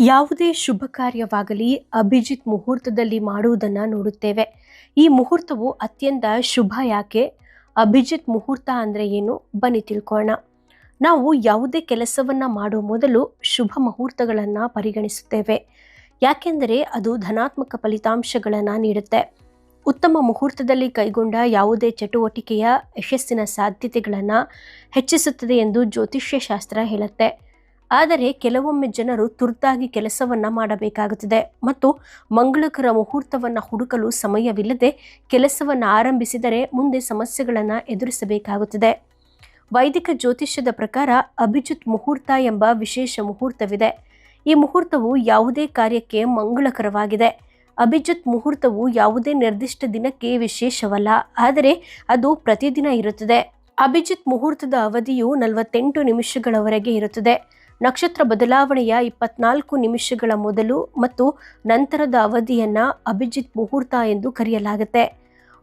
ಯಾವುದೇ ಶುಭ ಕಾರ್ಯವಾಗಲಿ ಅಭಿಜಿತ್ ಮುಹೂರ್ತದಲ್ಲಿ ಮಾಡುವುದನ್ನು ನೋಡುತ್ತೇವೆ. ಈ ಮುಹೂರ್ತವು ಅತ್ಯಂತ ಶುಭ ಯಾಕೆ? ಅಭಿಜಿತ್ ಮುಹೂರ್ತ ಅಂದರೆ ಏನು? ಬನ್ನಿ ತಿಳ್ಕೊಳ್ಳೋಣ. ನಾವು ಯಾವುದೇ ಕೆಲಸವನ್ನು ಮಾಡುವ ಮೊದಲು ಶುಭ ಮುಹೂರ್ತಗಳನ್ನು ಪರಿಗಣಿಸುತ್ತೇವೆ. ಯಾಕೆಂದರೆ ಅದು ಧನಾತ್ಮಕ ಫಲಿತಾಂಶಗಳನ್ನು ನೀಡುತ್ತೆ. ಉತ್ತಮ ಮುಹೂರ್ತದಲ್ಲಿ ಕೈಗೊಂಡ ಯಾವುದೇ ಚಟುವಟಿಕೆಯ ಯಶಸ್ಸಿನ ಸಾಧ್ಯತೆಗಳನ್ನು ಹೆಚ್ಚಿಸುತ್ತದೆ ಎಂದು ಜ್ಯೋತಿಷ್ಯ ಶಾಸ್ತ್ರ ಹೇಳುತ್ತೆ. ಆದರೆ ಕೆಲವೊಮ್ಮೆ ಜನರು ತುರ್ತಾಗಿ ಕೆಲಸವನ್ನು ಮಾಡಬೇಕಾಗುತ್ತದೆ ಮತ್ತು ಮಂಗಳಕರ ಮುಹೂರ್ತವನ್ನು ಹುಡುಕಲು ಸಮಯವಿಲ್ಲದೆ ಕೆಲಸವನ್ನು ಆರಂಭಿಸಿದರೆ ಮುಂದೆ ಸಮಸ್ಯೆಗಳನ್ನು ಎದುರಿಸಬೇಕಾಗುತ್ತದೆ. ವೈದಿಕ ಜ್ಯೋತಿಷ್ಯದ ಪ್ರಕಾರ ಅಭಿಜಿತ್ ಮುಹೂರ್ತ ಎಂಬ ವಿಶೇಷ ಮುಹೂರ್ತವಿದೆ. ಈ ಮುಹೂರ್ತವು ಯಾವುದೇ ಕಾರ್ಯಕ್ಕೆ ಮಂಗಳಕರವಾಗಿದೆ. ಅಭಿಜಿತ್ ಮುಹೂರ್ತವು ಯಾವುದೇ ನಿರ್ದಿಷ್ಟ ದಿನಕ್ಕೆ ವಿಶೇಷವಲ್ಲ, ಆದರೆ ಅದು ಪ್ರತಿದಿನ ಇರುತ್ತದೆ. ಅಭಿಜಿತ್ ಮುಹೂರ್ತದ ಅವಧಿಯು 48 ನಿಮಿಷಗಳವರೆಗೆ ಇರುತ್ತದೆ. ನಕ್ಷತ್ರ ಬದಲಾವಣೆಯ 24 ನಿಮಿಷಗಳ ಮೊದಲು ಮತ್ತು ನಂತರದ ಅವಧಿಯನ್ನು ಅಭಿಜಿತ್ ಮುಹೂರ್ತ ಎಂದು ಕರೆಯಲಾಗುತ್ತೆ.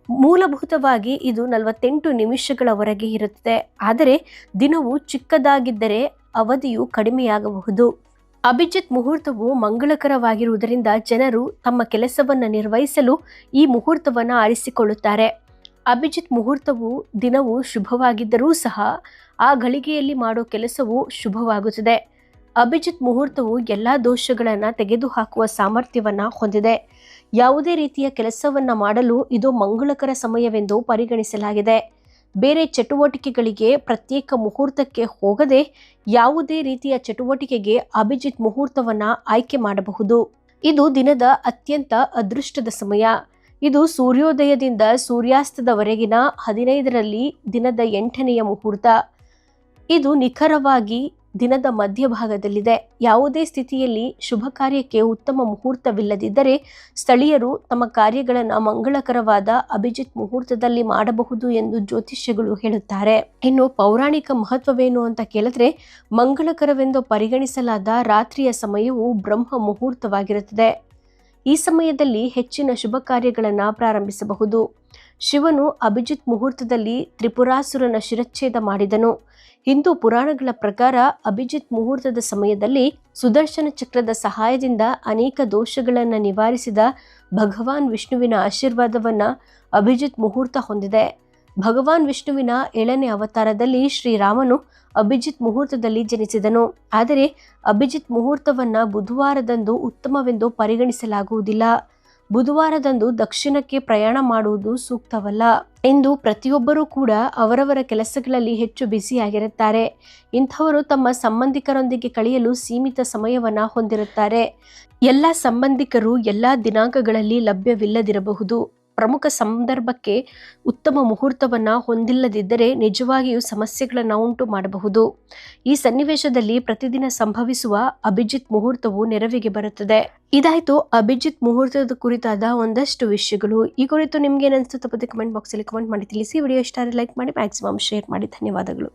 ಮೂಲಭೂತವಾಗಿ ಇದು 48 ನಿಮಿಷಗಳವರೆಗೆ ಇರುತ್ತದೆ, ಆದರೆ ದಿನವು ಚಿಕ್ಕದಾಗಿದ್ದರೆ ಅವಧಿಯು ಕಡಿಮೆಯಾಗಬಹುದು. ಅಭಿಜಿತ್ ಮುಹೂರ್ತವು ಮಂಗಳಕರವಾಗಿರುವುದರಿಂದ ಜನರು ತಮ್ಮ ಕೆಲಸವನ್ನು ನಿರ್ವಹಿಸಲು ಈ ಮುಹೂರ್ತವನ್ನು ಆರಿಸಿಕೊಳ್ಳುತ್ತಾರೆ. ಅಭಿಜಿತ್ ಮುಹೂರ್ತವು ದಿನವು ಶುಭವಾಗಿದ್ದರೂ ಸಹ ಆ ಗಳಿಗೆಯಲ್ಲಿ ಮಾಡೋ ಕೆಲಸವು ಶುಭವಾಗುತ್ತದೆ. ಅಭಿಜಿತ್ ಮುಹೂರ್ತವು ಎಲ್ಲ ದೋಷಗಳನ್ನು ತೆಗೆದುಹಾಕುವ ಸಾಮರ್ಥ್ಯವನ್ನು ಹೊಂದಿದೆ. ಯಾವುದೇ ರೀತಿಯ ಕೆಲಸವನ್ನು ಮಾಡಲು ಇದು ಮಂಗಳಕರ ಸಮಯವೆಂದು ಪರಿಗಣಿಸಲಾಗಿದೆ. ಬೇರೆ ಚಟುವಟಿಕೆಗಳಿಗೆ ಪ್ರತ್ಯೇಕ ಮುಹೂರ್ತಕ್ಕೆ ಹೋಗದೆ ಯಾವುದೇ ರೀತಿಯ ಚಟುವಟಿಕೆಗೆ ಅಭಿಜಿತ್ ಮುಹೂರ್ತವನ್ನು ಆಯ್ಕೆ ಮಾಡಬಹುದು. ಇದು ದಿನದ ಅತ್ಯಂತ ಅದೃಷ್ಟದ ಸಮಯ. ಇದು ಸೂರ್ಯೋದಯದಿಂದ ಸೂರ್ಯಾಸ್ತದವರೆಗಿನ 15ರಲ್ಲಿ ದಿನದ 8ನೆಯ ಮುಹೂರ್ತ. ಇದು ನಿಖರವಾಗಿ ದಿನದ ಮಧ್ಯಭಾಗದಲ್ಲಿದೆ. ಯಾವುದೇ ಸ್ಥಿತಿಯಲ್ಲಿ ಶುಭ ಕಾರ್ಯಕ್ಕೆ ಉತ್ತಮ ಮುಹೂರ್ತವಿಲ್ಲದಿದ್ದರೆ ಸ್ಥಳೀಯರು ತಮ್ಮ ಕಾರ್ಯಗಳನ್ನು ಮಂಗಳಕರವಾದ ಅಭಿಜಿತ್ ಮುಹೂರ್ತದಲ್ಲಿ ಮಾಡಬಹುದು ಎಂದು ಜ್ಯೋತಿಷ್ಯಗಳು ಹೇಳುತ್ತಾರೆ. ಇನ್ನು ಪೌರಾಣಿಕ ಮಹತ್ವವೇನು ಅಂತ ಕೇಳಿದ್ರೆ, ಮಂಗಳಕರವೆಂದು ಪರಿಗಣಿಸಲಾದ ರಾತ್ರಿಯ ಸಮಯವು ಬ್ರಹ್ಮ ಮುಹೂರ್ತವಾಗಿರುತ್ತದೆ. ಈ ಸಮಯದಲ್ಲಿ ಹೆಚ್ಚಿನ ಶುಭ ಕಾರ್ಯಗಳನ್ನು ಪ್ರಾರಂಭಿಸಬಹುದು. ಶಿವನು ಅಭಿಜಿತ್ ಮುಹೂರ್ತದಲ್ಲಿ ತ್ರಿಪುರಾಸುರನ ಶಿರಚ್ಛೇದ ಮಾಡಿದನು. ಹಿಂದೂ ಪುರಾಣಗಳ ಪ್ರಕಾರ ಅಭಿಜಿತ್ ಮುಹೂರ್ತದ ಸಮಯದಲ್ಲಿ ಸುದರ್ಶನ ಚಕ್ರದ ಸಹಾಯದಿಂದ ಅನೇಕ ದೋಷಗಳನ್ನು ನಿವಾರಿಸಿದ ಭಗವಾನ್ ವಿಷ್ಣುವಿನ ಆಶೀರ್ವಾದವನ್ನು ಅಭಿಜಿತ್ ಮುಹೂರ್ತ ಹೊಂದಿದೆ. ಭಗವಾನ್ ವಿಷ್ಣುವಿನ 7ನೇ ಅವತಾರದಲ್ಲಿ ಶ್ರೀರಾಮನು ಅಭಿಜಿತ್ ಮುಹೂರ್ತದಲ್ಲಿ ಜನಿಸಿದನು. ಆದರೆ ಅಭಿಜಿತ್ ಮುಹೂರ್ತವನ್ನು ಬುಧವಾರದಂದು ಉತ್ತಮವೆಂದು ಪರಿಗಣಿಸಲಾಗುವುದಿಲ್ಲ. ಬುಧವಾರದಂದು ದಕ್ಷಿಣಕ್ಕೆ ಪ್ರಯಾಣ ಮಾಡುವುದು ಸೂಕ್ತವಲ್ಲ ಎಂದು ಪ್ರತಿಯೊಬ್ಬರೂ ಕೂಡ ಅವರವರ ಕೆಲಸಗಳಲ್ಲಿ ಹೆಚ್ಚು ಬ್ಯುಸಿಯಾಗಿರುತ್ತಾರೆ. ಇಂಥವರು ತಮ್ಮ ಸಂಬಂಧಿಕರೊಂದಿಗೆ ಕಳೆಯಲು ಸೀಮಿತ ಸಮಯವನ್ನು ಹೊಂದಿರುತ್ತಾರೆ. ಎಲ್ಲ ಸಂಬಂಧಿಕರು ಎಲ್ಲ ದಿನಾಂಕಗಳಲ್ಲಿ ಲಭ್ಯವಿಲ್ಲದಿರಬಹುದು. ಪ್ರಮುಖ ಸಂದರ್ಭಕ್ಕೆ ಉತ್ತಮ ಮುಹೂರ್ತವನ್ನು ಹೊಂದಿಲ್ಲದಿದ್ದರೆ ನಿಜವಾಗಿಯೂ ಸಮಸ್ಯೆಗಳನ್ನು ಉಂಟು ಮಾಡಬಹುದು. ಈ ಸನ್ನಿವೇಶದಲ್ಲಿ ಪ್ರತಿದಿನ ಸಂಭವಿಸುವ ಅಭಿಜಿತ್ ಮುಹೂರ್ತವು ನೆರವಿಗೆ ಬರುತ್ತದೆ. ಇದಾಯಿತು ಅಭಿಜಿತ್ ಮುಹೂರ್ತದ ಕುರಿತಾದ ಒಂದಷ್ಟು ವಿಷಯಗಳು. ಈ ಕುರಿತು ನಿಮ್ಗೆ ಏನಿಸ್ತು ತಪ್ಪದೆ ಕಮೆಂಟ್ ಬಾಕ್ಸಲ್ಲಿ ಕಮೆಂಟ್ ಮಾಡಿ ತಿಳಿಸಿ. ವಿಡಿಯೋ ಇಷ್ಟ ಆದರೆ ಲೈಕ್ ಮಾಡಿ, ಮ್ಯಾಕ್ಸಿಮಮ್ ಶೇರ್ ಮಾಡಿ. ಧನ್ಯವಾದಗಳು.